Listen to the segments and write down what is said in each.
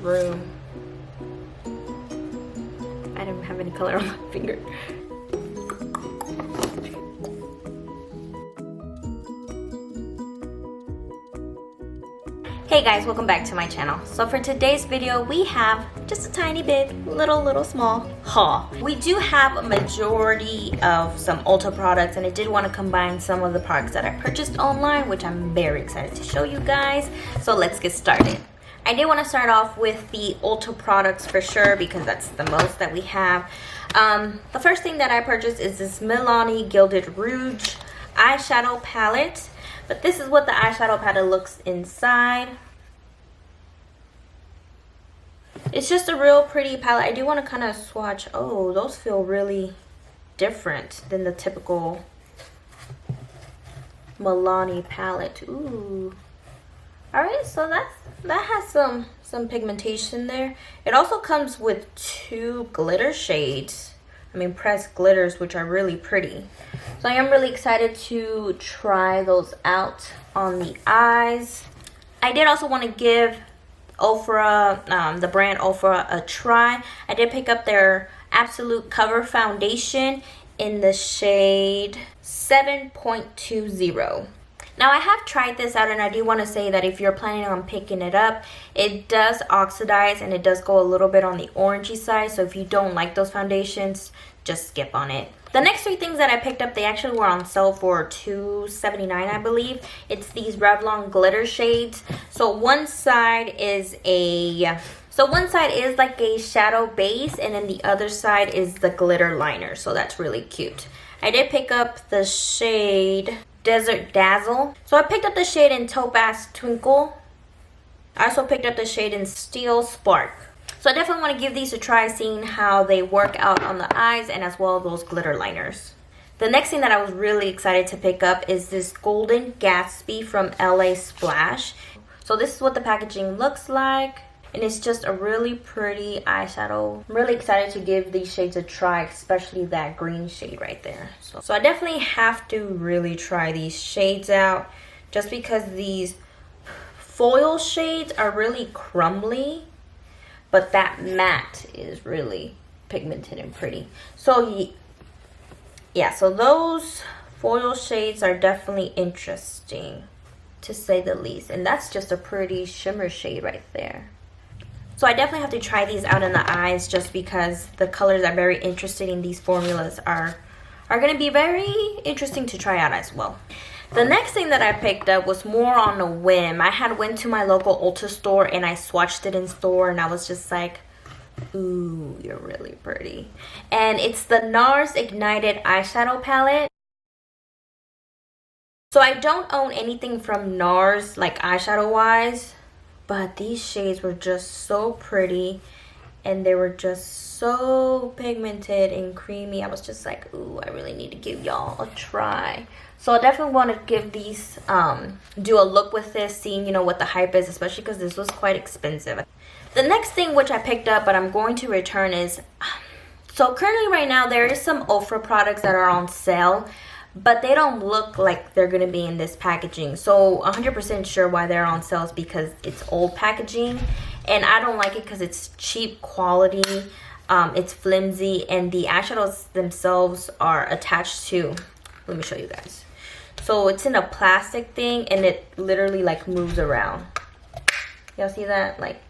room. I don't have any color on my finger. Hey guys, welcome back to my channel. So for today's video, we have just a tiny bit, little small haul. We do have a majority of some Ulta products, and I did want to combine some of the products that I purchased online, which I'm very excited to show you guys. So let's get started. I did want to start off with the Ulta products for sure, because that's the most that we have. The first thing that I purchased is this Milani Gilded Rouge eyeshadow palette. But this is what the eyeshadow palette looks inside. It's just a real pretty palette. I do want to kind of swatch. Oh, those feel really different than the typical Milani palette. Ooh. Alright, so that has some pigmentation there. It also comes with 2 glitter shades. I mean, pressed glitters, which are really pretty. So I am really excited to try those out on the eyes. I did also want to give Ofra, the brand Ofra, a try. I did pick up their Absolute Cover Foundation in the shade 7.20. Now I have tried this out, and I do want to say that if you're planning on picking it up, it does oxidize and it does go a little bit on the orangey side. So if you don't like those foundations, just skip on it. The next 3 things that I picked up, they actually were on sale for $2.79, I believe. It's these Revlon glitter shades. So one side is like a shadow base, and then the other side is the glitter liner. So that's really cute. I did pick up the shade Desert Dazzle. So I picked up the shade in Topaz Twinkle. I also picked up the shade in Steel Spark. So I definitely want to give these a try, seeing how they work out on the eyes and as well as those glitter liners. The next thing that I was really excited to pick up is this Golden Gatsby from LA Splash. So this is what the packaging looks like. And it's just a really pretty eyeshadow. I'm really excited to give these shades a try, especially that green shade right there. So I definitely have to really try these shades out, just because these foil shades are really crumbly, but that matte is really pigmented and pretty. So yeah, so those foil shades are definitely interesting, to say the least. And that's just a pretty shimmer shade right there. So I definitely have to try these out in the eyes, just because the colors are very interesting, and these formulas are going to be very interesting to try out as well. The next thing that I picked up was more on a whim. I had went to my local Ulta store and I swatched it in store, and I was just like, ooh, you're really pretty. And it's the NARS Ignited eyeshadow palette. So I don't own anything from NARS, like eyeshadow wise, but these shades were just so pretty, and they were just so pigmented and creamy. I was just like, ooh, I really need to give y'all a try. So I definitely want to give these, do a look with this, seeing, you know, what the hype is, especially because this was quite expensive. The next thing which I picked up, but I'm going to return, is, so currently right now there is some Ofra products that are on sale, but they don't look like they're going to be in this packaging. So 100% sure why they're on sale is because it's old packaging, and I don't like it because it's cheap quality. It's flimsy, and the eyeshadows themselves are attached to, let me show you guys. So it's in a plastic thing, and it literally like moves around. Y'all see that? Like,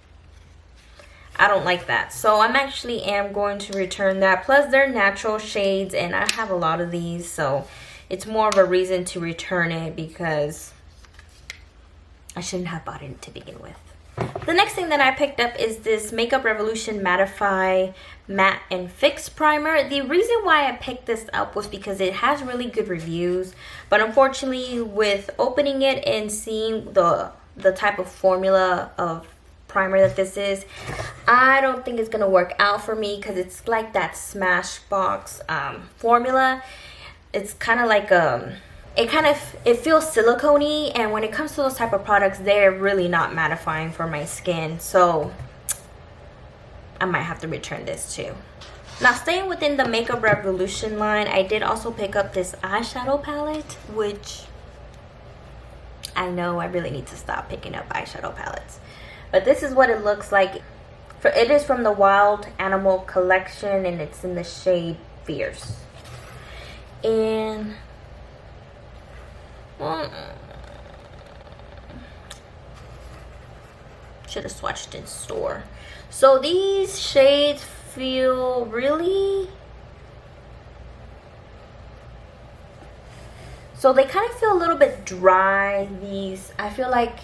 I don't like that. So I'm actually going to return that. Plus they're natural shades, and I have a lot of these, so it's more of a reason to return it, because I shouldn't have bought it to begin with. The next thing that I picked up is this Makeup Revolution Mattify Matte and Fix Primer. The reason why I picked this up was because it has really good reviews, but unfortunately with opening it and seeing the type of formula of primer that this is, I don't think it's gonna work out for me, because it's like that Smashbox formula. It's kind of like it feels silicone-y, and when it comes to those type of products, they're really not mattifying for my skin. So I might have to return this too. Now, staying within the Makeup Revolution line, I did also pick up this eyeshadow palette, which I know I really need to stop picking up eyeshadow palettes. But this is what it looks like. It is from the Wild Animal collection, and it's in the shade Fierce. And should have swatched in store. So these shades feel really, so they kind of feel a little bit dry. These, I feel like,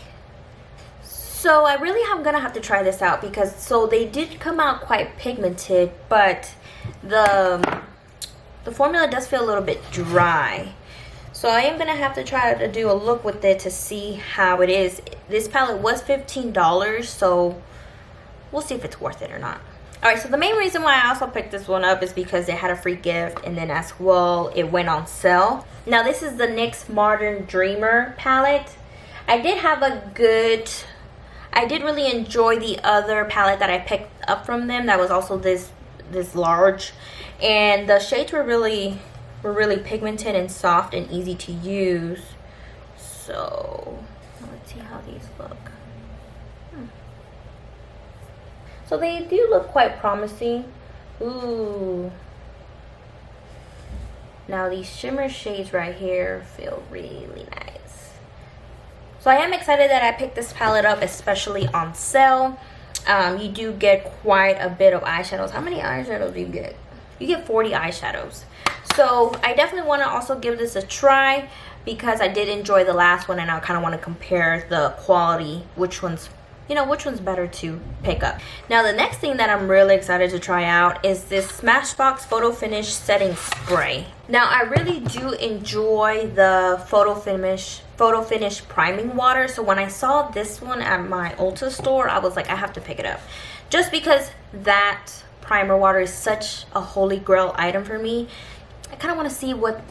so I really am gonna have to try this out, because so they did come out quite pigmented, but the formula does feel a little bit dry. So I am gonna have to try to do a look with it to see how it is. This palette was $15, so we'll see if it's worth it or not. Alright, so the main reason why I also picked this one up is because it had a free gift, and then as well it went on sale. Now this is the NYX Modern Dreamer palette. I did really enjoy the other palette that I picked up from them that was also this large, and the shades were really pigmented and soft and easy to use. So let's see how these look. So they do look quite promising. Ooh. Now these shimmer shades right here feel really nice. So I am excited that I picked this palette up, especially on sale. You do get quite a bit of eyeshadows. How many eyeshadows do you get? You get 40 eyeshadows. So I definitely want to also give this a try, because I did enjoy the last one, and I kind of want to compare the quality, which one's better to pick up. Now the next thing that I'm really excited to try out is this Smashbox Photo Finish Setting Spray. Now I really do enjoy the Photo Finish priming water, so when I saw this one at my Ulta store, I was like, I have to pick it up, just because that primer water is such a holy grail item for me. I kind of want to see what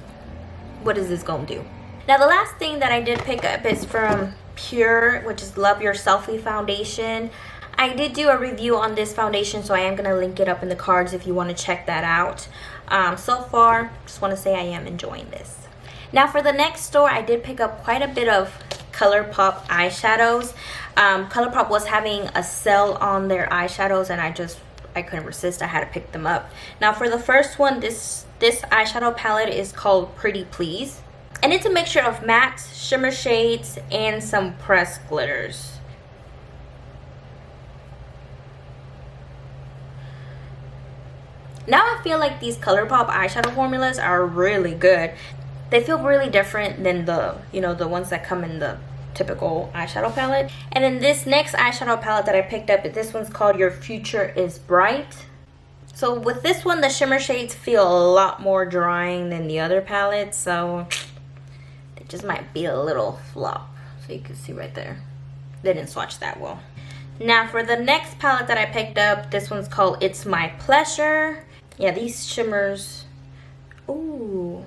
is this gonna do. Now the last thing that I did pick up is from Pure, which is Love Your Selfie foundation. I did do a review on this foundation, so I am gonna link it up in the cards if you want to check that out. So far, just want to say I am enjoying this. Now for the next store, I did pick up quite a bit of Colourpop eyeshadows. Colourpop was having a sale on their eyeshadows, and I couldn't resist. I had to pick them up. Now for the first one, this eyeshadow palette is called Pretty Please, and it's a mixture of mattes, shimmer shades, and some pressed glitters. Now I feel like these Colourpop eyeshadow formulas are really good. They feel really different than the ones that come in the typical eyeshadow palette. And then this next eyeshadow palette that I picked up, this one's called Your Future is Bright. So with this one, the shimmer shades feel a lot more drying than the other palettes, so they just might be a little flop. So you can see right there, they didn't swatch that well. Now for the next palette that I picked up, this one's called It's My Pleasure. Yeah, these shimmers, ooh.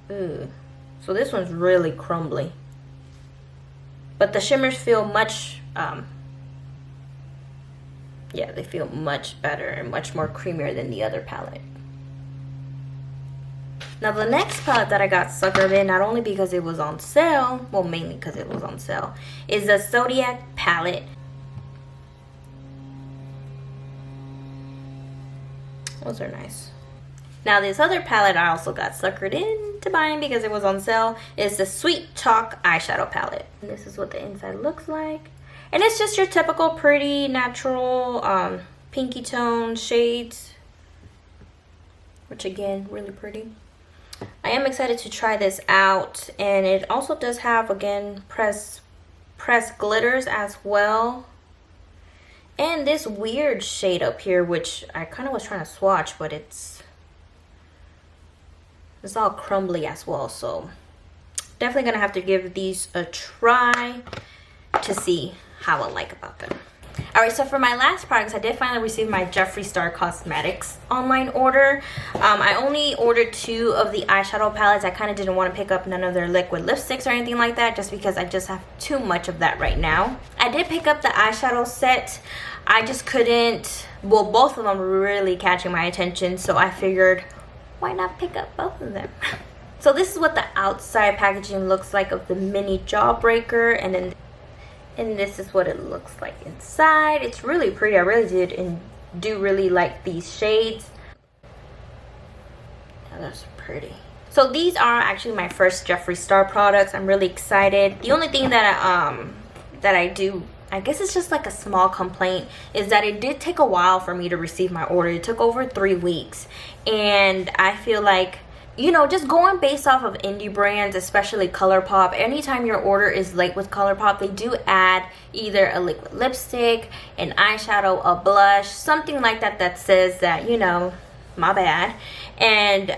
So this one's really crumbly, but the shimmers feel much yeah, they feel much better and much more creamier than the other palette. Now the next palette that I got suckered in, not only because it was on sale, well, mainly because it was on sale, is the Zodiac palette. Those are nice. Now this other palette I also got suckered into buying because it was on sale is the Sweet Talk eyeshadow palette. And this is what the inside looks like. And it's just your typical pretty natural pinky tone shades, which again, really pretty. I am excited to try this out, and it also does have, again, pressed glitters as well. And this weird shade up here, which I kind of was trying to swatch, but it's all crumbly as well. So definitely gonna have to give these a try to see how I like about them. Alright, so for my last products, I did finally receive my Jeffree Star Cosmetics online order. I only ordered 2 of the eyeshadow palettes. I kind of didn't want to pick up none of their liquid lipsticks or anything like that, just because I just have too much of that right now. I did pick up the eyeshadow set. I just couldn't, well, both of them were really catching my attention, so I figured, why not pick up both of them? So this is what the outside packaging looks like of the mini Jawbreaker, and then And this is what it looks like inside. It's really pretty. I really did and do really like these shades. Oh, that's pretty. So these are actually my first Jeffree Star products. I'm really excited. The only thing that I do, I guess it's just like a small complaint, is that it did take a while for me to receive my order. It took over 3 weeks, and I feel like, you know, just going based off of indie brands, especially Colourpop, anytime your order is late with Colourpop, they do add either a liquid lipstick, an eyeshadow, a blush, something like that that says that, you know, my bad. And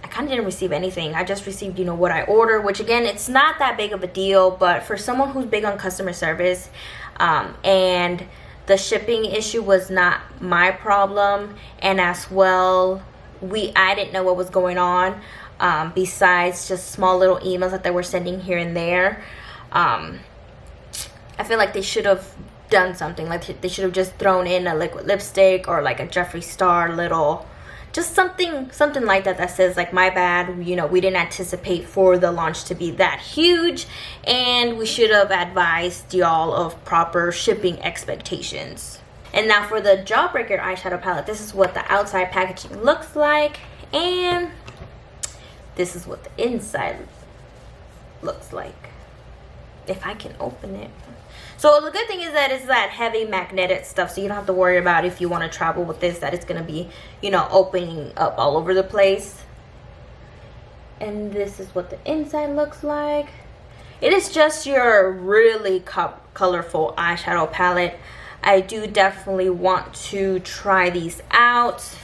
I kind of didn't receive anything. I just received, you know, what I ordered, which again, it's not that big of a deal, but for someone who's big on customer service, and the shipping issue was not my problem, and as well, I didn't know what was going on, besides just small little emails that they were sending here and there. I feel like they should have done something. Like they should have just thrown in a liquid lipstick or like a Jeffree Star little, just something like that that says like, my bad, you know, we didn't anticipate for the launch to be that huge, and we should have advised y'all of proper shipping expectations. And now for the Jawbreaker eyeshadow palette, this is what the outside packaging looks like, and this is what the inside looks like, if I can open it. So the good thing is that it's that heavy magnetic stuff, so you don't have to worry about, if you want to travel with this, that it's going to be, you know, opening up all over the place. And this is what the inside looks like. It is just your really colorful eyeshadow palette. I do definitely want to try these out.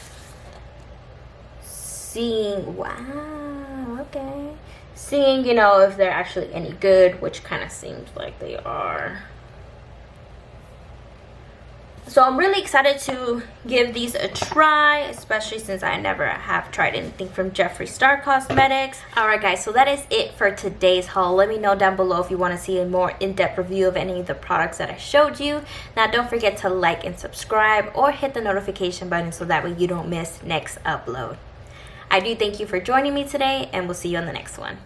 Wow, okay. Seeing, you know, if they're actually any good, which kind of seems like they are. So I'm really excited to give these a try, especially since I never have tried anything from Jeffree Star Cosmetics. Alright guys, so that is it for today's haul. Let me know down below if you want to see a more in-depth review of any of the products that I showed you. Now don't forget to like and subscribe, or hit the notification button so that way you don't miss next upload. I do thank you for joining me today, and we'll see you on the next one.